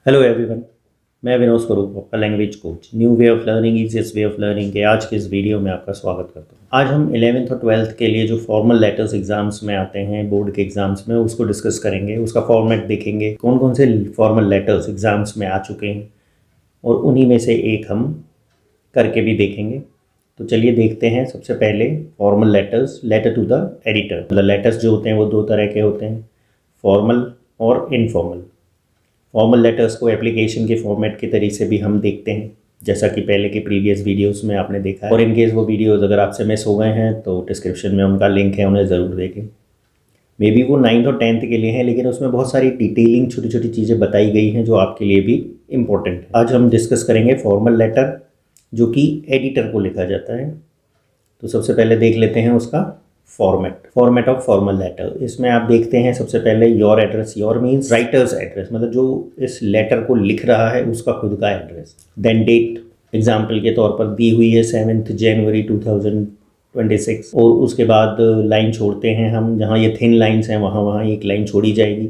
Hello everyone. मैं विनोद स्वरूप, आपका language coach. New way of learning, easiest way of learning के आज के इस वीडियो में आपका स्वागत करता हूँ। आज हम 11th और 12th के लिए जो फॉर्मल लेटर्स एग्जाम्स में आते हैं, बोर्ड के एग्जाम्स में, उसको डिस्कस करेंगे। उसका फॉर्मेट देखेंगे, कौन कौन से फॉर्मल लेटर्स एग्जाम्स में आ चुके हैं और उन्हीं में से एक हम करके भी देखेंगे। तो चलिए देखते हैं। सबसे पहले formal letters, letter to the editor. मतलब लेटर्स जो होते हैं वो दो तरह के होते हैं, फॉर्मल और इनफॉर्मल। फॉर्मल लेटर्स को एप्लीकेशन के फॉर्मेट के तरीके से भी हम देखते हैं, जैसा कि पहले के प्रीवियस वीडियोस में आपने देखा है। और इनकेस वो वीडियोस अगर आपसे मिस हो गए हैं तो डिस्क्रिप्शन में उनका लिंक है, उन्हें ज़रूर देखें। मे बी वो 9th और 10th के लिए हैं, लेकिन उसमें बहुत सारी डिटेलिंग छोटी छोटी चीज़ें बताई गई हैं जो आपके लिए भी इम्पोर्टेंट है। आज हम डिस्कस करेंगे फॉर्मल लेटर जो कि एडिटर को लिखा जाता है। तो सबसे पहले देख लेते हैं उसका फॉर्मेट ऑफ फॉर्मल लेटर। इसमें आप देखते हैं सबसे पहले your address. Your means writers address, मतलब जो इस लेटर को लिख रहा है उसका खुद का एड्रेस। देन डेट, एग्जाम्पल के तौर पर दी हुई है 7 जनवरी 2026। और उसके बाद लाइन छोड़ते हैं हम, जहाँ ये थिन लाइन्स हैं वहाँ एक लाइन छोड़ी जाएगी।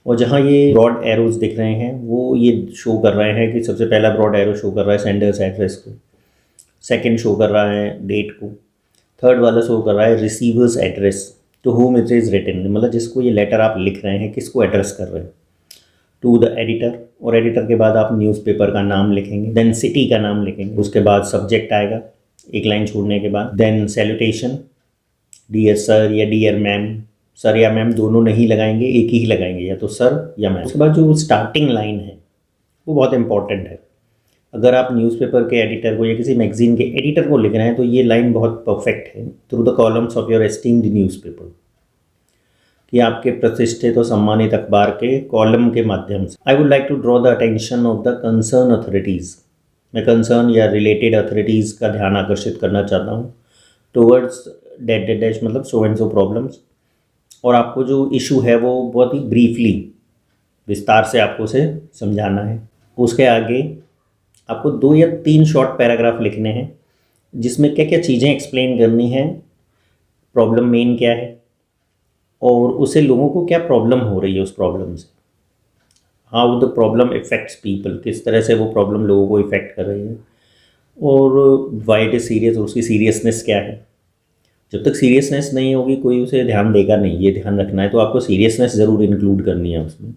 और जहाँ ये ब्रॉड एरोज दिख रहे हैं वो ये शो कर रहे हैं कि सबसे पहला ब्रॉड एरो शो कर रहा है सेंडर्स एड्रेस को, सेकेंड शो कर रहा है डेट को, थर्ड वाला शो कर रहा है receiver's address, to whom it is written, मतलब जिसको ये लेटर आप लिख रहे हैं किसको एड्रेस कर रहे हैं, टू द एडिटर। और एडिटर के बाद आप न्यूज़पेपर का नाम लिखेंगे, देन सिटी का नाम लिखेंगे, उसके बाद सब्जेक्ट आएगा एक लाइन छोड़ने के बाद, देन सैल्यूटेशन, डियर सर या डियर मैम। सर या मैम दोनों नहीं लगाएंगे, एक ही लगाएंगे, या तो सर या मैम। उसके बाद जो स्टार्टिंग लाइन है वो बहुत इंपॉर्टेंट है। अगर आप न्यूज़पेपर के एडिटर को या किसी मैगजीन के एडिटर को लिख रहे हैं तो ये लाइन बहुत परफेक्ट है। Through the columns of your esteemed newspaper, कि आपके प्रतिष्ठित और सम्मानित अखबार के कॉलम के माध्यम से। I would like to draw the attention of the concern authorities. मैं कंसर्न या रिलेटेड अथॉरिटीज़ का ध्यान आकर्षित करना चाहता हूँ टूवर्ड्स डेट डैश, मतलब सो एंड सो प्रॉब्लम्स। और आपको जो इशू है वो बहुत ही ब्रीफली, विस्तार से आपको उसे समझाना है। उसके आगे आपको 2 या 3 शॉर्ट पैराग्राफ लिखने हैं जिसमें क्या क्या चीज़ें एक्सप्लेन करनी है, प्रॉब्लम मेन क्या है और उससे लोगों को क्या प्रॉब्लम हो रही है, उस प्रॉब्लम से, how the problem effects people, किस तरह से वो प्रॉब्लम लोगों को इफ़ेक्ट कर रही है, और वाई इट इज़ सीरियस, और उसकी सीरियसनेस क्या है। जब तक सीरियसनेस नहीं होगी कोई उसे ध्यान देगा नहीं, ये ध्यान रखना है। तो आपको सीरियसनेस ज़रूर इंक्लूड करनी है उसमें।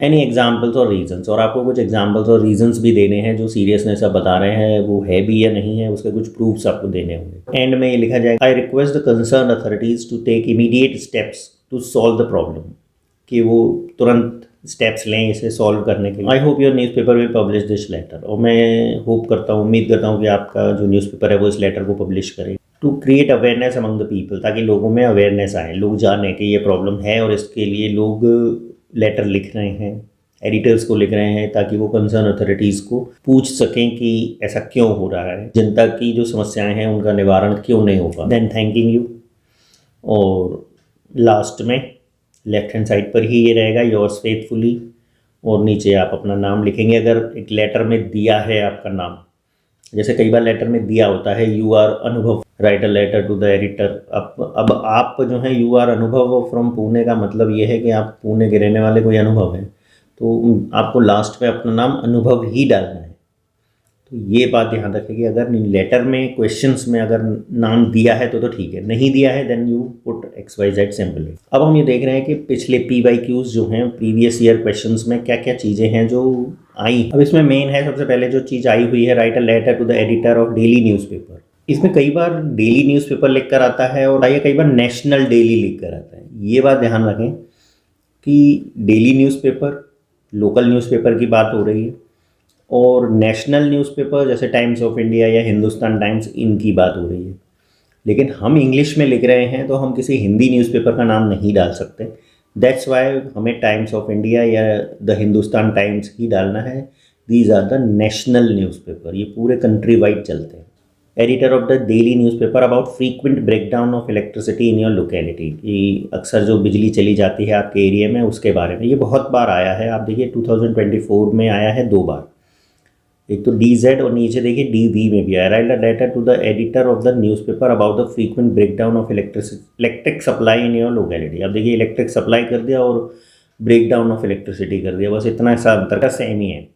एनी एग्जाम्पल्स और रीजंस, और आपको कुछ एग्जाम्पल्स और रीजंस भी देने हैं जो सीरियसनेस आप बता रहे हैं वो है भी या नहीं है, उसके कुछ प्रूफ्स आपको देने होंगे। एंड में ये लिखा जाएगा, I request the concern authorities to take immediate steps to solve the problem, कि वो तुरंत स्टेप्स लें इसे सॉल्व करने के लिए। I hope your newspaper will publish this letter, और मैं होप करता हूँ, उम्मीद करता हूँ कि आपका जो न्यूज़पेपर है वो इस लेटर को पब्लिश करे। To create awareness among the people, ताकि लोगों में अवेयरनेस आए, लोग जाने कि ये प्रॉब्लम है और इसके लिए लोग लेटर लिख रहे हैं, एडिटर्स को लिख रहे हैं, ताकि वो कंसर्न अथॉरिटीज़ को पूछ सकें कि ऐसा क्यों हो रहा है, जनता की जो समस्याएं हैं उनका निवारण क्यों नहीं होगा। देन थैंकिंग यू, और लास्ट में लेफ्ट हैंड साइड पर ही ये रहेगा, योर्स फेथफुली, और नीचे आप अपना नाम लिखेंगे। अगर एक लेटर में दिया है आपका नाम, जैसे कई बार लेटर में दिया होता है you are Anubhav, write a letter to the editor. अब आप जो है you are Anubhav from Pune का मतलब ये है कि आप पुणे के रहने वाले कोई अनुभव हैं, तो आपको लास्ट में अपना नाम अनुभव ही डालना है। तो ये बात ध्यान रखें कि अगर लेटर में क्वेश्चंस में अगर नाम दिया है तो ठीक है, नहीं दिया है then you put XYZ simply. अब हम ये देख रहे हैं कि पिछले PYQs जो हैं, प्रीवियस ईयर क्वेश्चंस में क्या क्या चीज़ें हैं जो आई। अब इसमें मेन है सबसे पहले जो चीज़ आई हुई है, write a letter to the editor of daily newspaper. इसमें कई बार डेली न्यूज़पेपर लिख कर आता है और कई बार नेशनल डेली लिख कर आता है। ये बात ध्यान रखें कि डेली न्यूज़पेपर, लोकल न्यूज़पेपर की बात हो रही है, और नेशनल न्यूज़पेपर जैसे टाइम्स ऑफ इंडिया या हिंदुस्तान टाइम्स, इनकी बात हो रही है। लेकिन हम इंग्लिश में लिख रहे हैं तो हम किसी हिंदी न्यूज़पेपर का नाम नहीं डाल सकते। दैट्स वाई हमें टाइम्स ऑफ इंडिया या द हिंदुस्तान टाइम्स ही डालना है। These are the national newspaper, ये पूरे कंट्री वाइड चलते हैं। Editor of the daily newspaper about frequent breakdown of electricity in your locality, कि अक्सर जो बिजली चली जाती है आपके एरिया में उसके बारे में। ये बहुत बार आया है, आप देखिए 2024 में आया है 2 बार, एक तो DZ और नीचे देखिए DV में भी आया, write a letter to the editor of the newspaper about the frequent breakdown of electric supply in your locality. अब देखिए इलेक्ट्रिक सप्लाई कर दिया और ब्रेक डाउन ऑफ इलेक्ट्रिसिटी कर दिया, बस इतना सा अंतर का सेम ही है।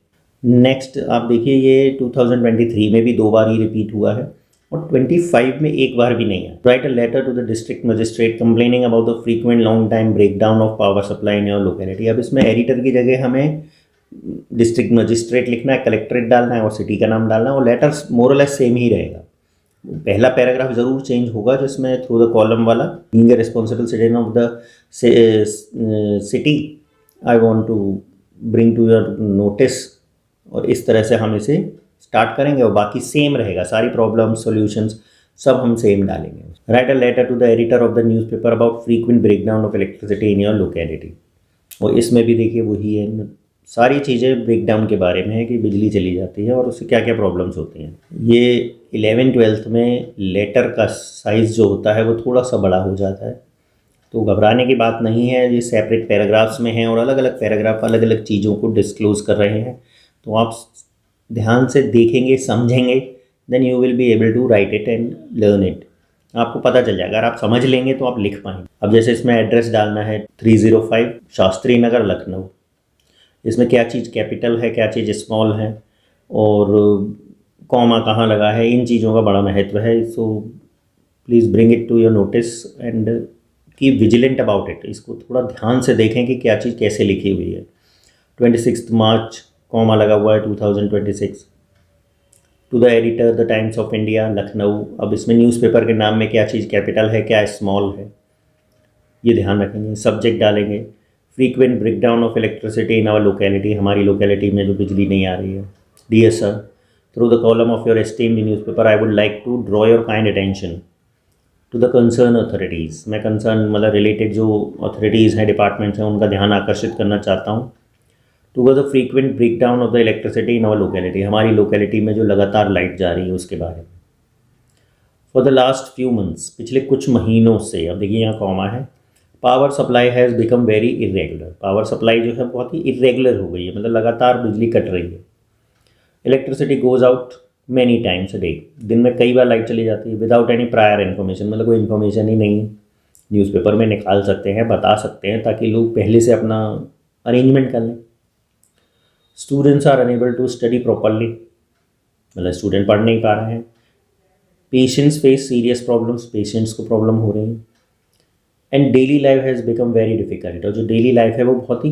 नेक्स्ट आप देखिए, ये 2023 में भी 2 बार ही रिपीट हुआ है और 25 में एक बार भी नहीं है। Write a letter to the district magistrate complaining about the frequent long time break down of power supply in your locality. अब इसमें एडिटर की जगह हमें डिस्ट्रिक्ट मजिस्ट्रेट लिखना है, कलेक्ट्रेट डालना है और सिटी का नाम डालना है, और लेटर मोरलेस सेम ही रहेगा। पहला पैराग्राफ ज़रूर चेंज होगा जिसमें थ्रू द कॉलम वाला, being a responsible citizen of the city I want to bring to your notice, और इस तरह से हम इसे स्टार्ट करेंगे और बाकी सेम रहेगा, सारी प्रॉब्लम्स सॉल्यूशंस सब हम सेम डालेंगे। Write a letter to the editor of the newspaper about frequent breakdown of electricity in your locality, और इसमें भी देखिए वही है, सारी चीज़ें ब्रेकडाउन के बारे में है कि बिजली चली जाती है और उससे क्या क्या प्रॉब्लम्स होती हैं। ये 11th-12th में लेटर का साइज़ जो होता है वो थोड़ा सा बड़ा हो जाता है, तो घबराने की बात नहीं है। ये सेपरेट पैराग्राफ्स में हैं और अलग अलग पैराग्राफ अलग अलग चीज़ों को डिस्क्लोज कर रहे हैं, तो आप ध्यान से देखेंगे, समझेंगे, then you will be able to write it and learn it. आपको पता चल जाएगा, अगर आप समझ लेंगे तो आप लिख पाएंगे। अब जैसे इसमें एड्रेस डालना है 305 शास्त्री नगर लखनऊ, इसमें क्या चीज़ कैपिटल है, क्या चीज़ स्मॉल है, और कॉमा कहाँ लगा है, इन चीज़ों का बड़ा महत्व है। So please bring it to your notice and keep vigilant about it. इसको थोड़ा ध्यान से देखें कि क्या चीज़ कैसे लिखी हुई है। 26 मार्च कॉमा लगा हुआ है 2026। To the editor the Times of India Lucknow, अब इसमें न्यूज़पेपर के नाम में क्या चीज़ कैपिटल है, क्या स्मॉल है, ये ध्यान रखेंगे। सब्जेक्ट डालेंगे frequent breakdown of electricity in our locality, हमारी लोकेलिटी में जो बिजली नहीं आ रही है। Dear sir, through the column of your esteemed newspaper I would like to draw your kind attention to the concern authorities. मैं कंसर्न मतलब रिलेटेड जो अथॉरिटीज़ हैं, डिपार्टमेंट्स हैं, उनका ध्यान आकर्षित करना चाहता हूँ। To the frequent breakdown of the electricity in our locality, हमारी लोकेलिटी में जो लगातार लाइट जा रही है उसके बारे में। For the last few months, पिछले कुछ महीनों से, अब देखिए यहाँ कॉमा है, power supply has become very irregular, power supply जो है बहुत ही इरेगुलर हो गई है, मतलब लगातार बिजली कट रही है। Electricity goes out many times a day, दिन में कई बार लाइट चली जाती है, विदाउट एनी प्रायर इन्फॉर्मेशन, मतलब कोई इन्फॉर्मेशन ही नहीं न्यूज़पेपर में निकाल सकते हैं, बता सकते हैं, ताकि लोग पहले से अपना अरेंजमेंट कर लें। Students are unable to study properly, मतलब स्टूडेंट पढ़ नहीं पा रहे हैं। Patients face serious problems, patients को प्रॉब्लम हो रही है। And daily life has become very difficult, और जो डेली लाइफ है वो बहुत ही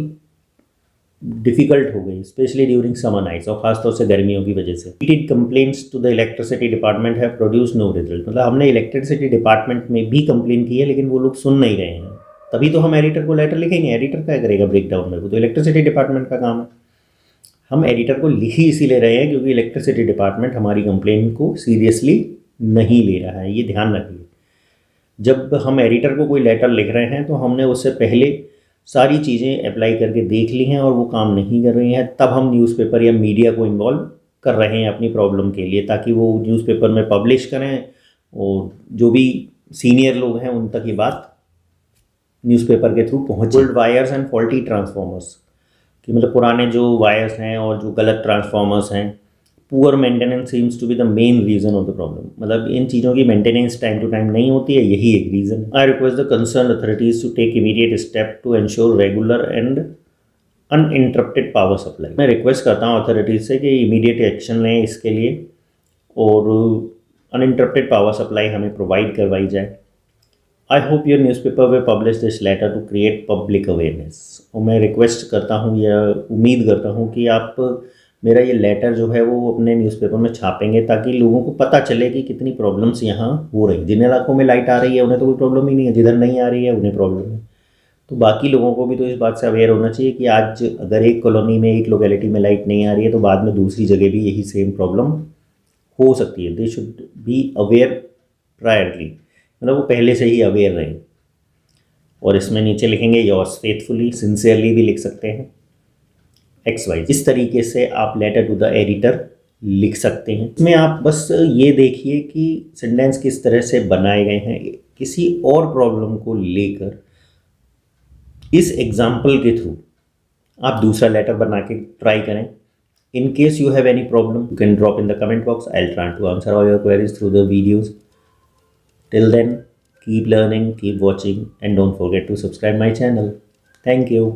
डिफ़िकल्ट हो गई, स्पेशली ड्यूरिंग समर नाइट्स, और ख़ासतौर से गर्मियों की वजह से। Repeated complaints to the electricity department have produce no result, मतलब हमने इलेक्ट्रिसिटी डिपार्टमेंट में भी कंप्लेन की है लेकिन वो लोग सुन नहीं रहे हैं। तभी तो हम एडिटर को लेटर लिखेंगे, एडिटर क्या करेगा ब्रेकडाउन में, वो तो इलेक्ट्रिसिटी डिपार्टमेंट का काम है। हम एडिटर को लिख ही इसीलिए रहे हैं क्योंकि इलेक्ट्रिसिटी डिपार्टमेंट हमारी कंप्लेन को सीरियसली नहीं ले रहा है, ये ध्यान रखिए। जब हम एडिटर को कोई लेटर लिख रहे हैं तो हमने उससे पहले सारी चीज़ें अप्लाई करके देख ली हैं और वो काम नहीं कर रही हैं, तब हम न्यूज़पेपर या मीडिया को इन्वॉल्व कर रहे हैं अपनी प्रॉब्लम के लिए, ताकि वो न्यूज़पेपर में पब्लिश करें और जो भी सीनियर लोग हैं उन तक ये बात न्यूज़पेपर के थ्रू पहुँचे। Old wires and faulty transformers, कि मतलब पुराने जो वायर्स हैं और जो गलत ट्रांसफॉर्मर्स हैं, poor maintenance seems to be the main reason of the problem, मतलब इन चीज़ों की मेंटेनेंस टाइम टू टाइम नहीं होती है, यही एक रीज़न है। I request the concern authorities to take immediate step to ensure regular and uninterrupted power supply. मैं रिक्वेस्ट करता हूँ अथॉरिटीज़ से कि इमीडिएट एक्शन लें इसके लिए और अनइंटरप्टेड पावर सप्लाई हमें प्रोवाइड करवाई जाए। I hope your newspaper will publish this letter to create public awareness, और मैं रिक्वेस्ट करता हूँ या उम्मीद करता हूँ कि आप मेरा ये लेटर जो है वो अपने न्यूज़पेपर में छापेंगे ताकि लोगों को पता चले कि कितनी प्रॉब्लम्स यहाँ हो रही। जिन इलाकों में लाइट आ रही है उन्हें तो कोई प्रॉब्लम ही नहीं है, जिधर नहीं आ रही है उन्हें प्रॉब्लम है, तो बाकी लोगों को भी तो इस बात से अवेयर होना चाहिए कि आज अगर एक कॉलोनी में, एक लोकेलिटी में लाइट नहीं आ रही है तो बाद में दूसरी जगह भी यही सेम प्रॉब्लम हो सकती है। They should be aware priorly, मतलब वो पहले से ही अवेयर रहें। और इसमें नीचे लिखेंगे योर्स फेथफुली, सिंसियरली भी लिख सकते हैं, XY। इस तरीके से आप लेटर टू द एडिटर लिख सकते हैं। इसमें आप बस ये देखिए कि सेंटेंस किस तरह से बनाए गए हैं, किसी और प्रॉब्लम को लेकर इस एग्जाम्पल के थ्रू आप दूसरा लेटर बना के ट्राई करें। In case you have any problem, you can drop in the comment box. I'll try to answer all your queries through the videos. Till then, keep learning, keep watching, and don't forget to subscribe my channel. Thank you.